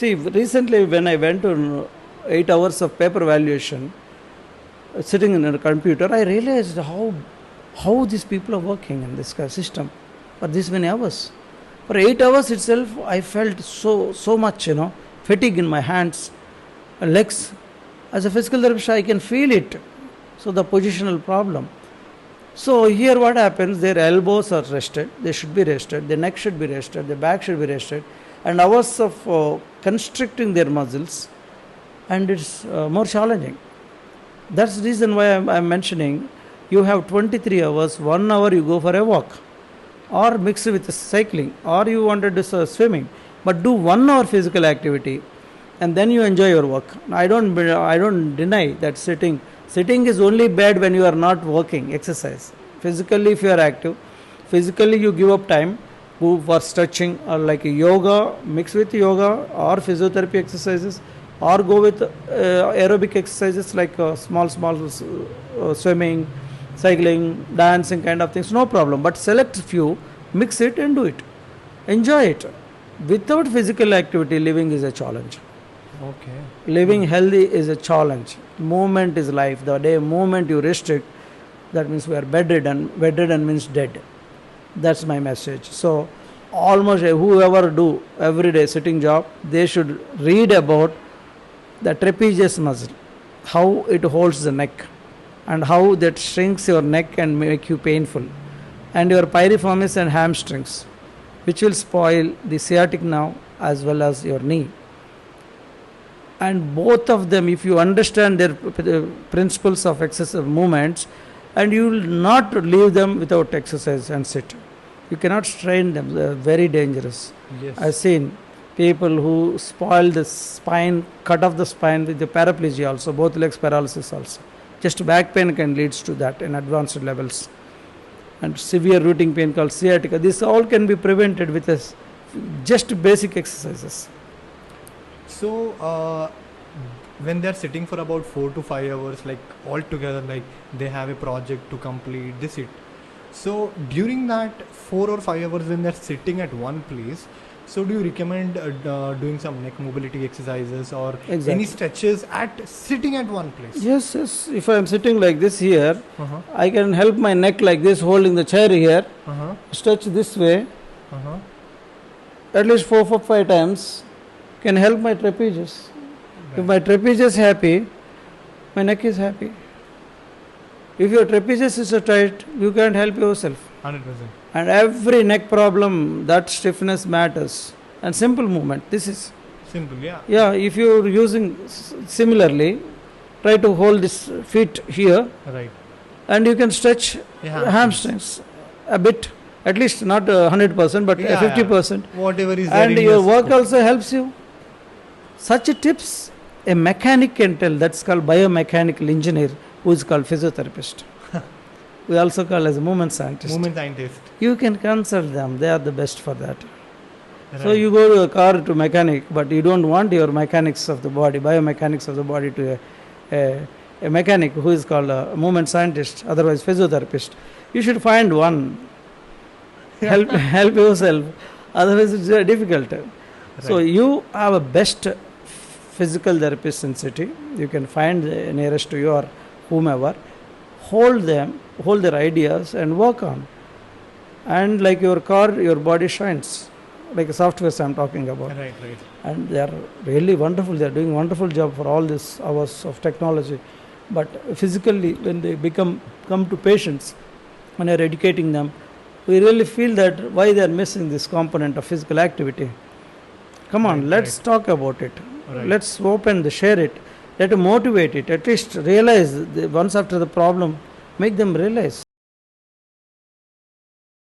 See, recently when I went to 8 hours of paper valuation, sitting in a computer, I realized how these people are working in this system for this many hours. For 8 hours itself, I felt so much, fatigue in my hands, legs. As a physical therapist, I can feel it. So the positional problem. So here what happens, their elbows are rested, they should be rested, their neck should be rested, their back should be rested, and hours of constricting their muscles, and it's more challenging. That's the reason why I'm mentioning you have 23 hours, 1 hour you go for a walk, or mix it with cycling, or you want to do swimming, but do 1 hour physical activity, and then you enjoy your work. I don't deny that sitting is only bad when you are not working exercise. Physically, if you are active, physically you give up time, go for stretching or like yoga, mix with yoga or physiotherapy exercises, or go with aerobic exercises like small swimming, cycling, dancing kind of things, no problem. But select few, mix it and do it. Enjoy it. Without physical activity, living is a challenge. Okay. Living healthy is a challenge. Movement is life. The moment you restrict, that means we are bedridden. Bedridden means dead. That's my message. So almost whoever do everyday sitting job, they should read about the trapezius muscle, how it holds the neck, and how that shrinks your neck and make you painful, and your piriformis and hamstrings, which will spoil the sciatic nerve as well as your knee. And both of them, if you understand their principles of excessive movements, and you will not leave them without exercise and sit. You cannot strain them, they are very dangerous. Yes. I've seen people who spoil the spine, cut off the spine with the paraplegia also, both legs paralysis also. Just back pain can lead to that in advanced levels. And severe rooting pain called sciatica. This all can be prevented with just basic exercises. So, when they're sitting for about 4 to 5 hours, like all together, like they have a project to complete, they sit. So, during that 4 or 5 hours when they're sitting at one place, so do you recommend doing some neck mobility exercises or any stretches at sitting at one place? Yes. If I am sitting like this here, I can help my neck like this, holding the chair here, stretch this way, at least 4 or 5 times. Can help my trapezius. Right. If my trapezius is happy, my neck is happy. If your trapezius is tight, you can't help yourself. 100%. And every neck problem, that stiffness matters. And simple movement. This is simple, yeah. Yeah, if you're using similarly, try to hold this feet here. Right. And you can stretch hamstrings a bit. At least not 100%, but 50%. Whatever is there. And your work also helps you. Such tips a mechanic can tell. That's called biomechanical engineer, who is called physiotherapist. We also call as a movement scientist. Movement scientist. You can consult them. They are the best for that. Right. So you go to a car to mechanic, but you don't want your mechanics of the body, biomechanics of the body to a mechanic who is called a movement scientist, otherwise physiotherapist. You should find one. Help yourself. Otherwise it's difficult. Right. So you have a best physical therapist in city. You can find the nearest to you or whomever. Hold their ideas and work on. And like your car, your body shines. Like a software I'm talking about. Right. And they are really wonderful. They are doing a wonderful job for all these hours of technology. But physically, when they come to patients, when you're educating them, we really feel that why they are missing this component of physical activity. Come on, let's talk about it. Right. Let's share it. Let them motivate it. At least realize once after the problem, make them realize.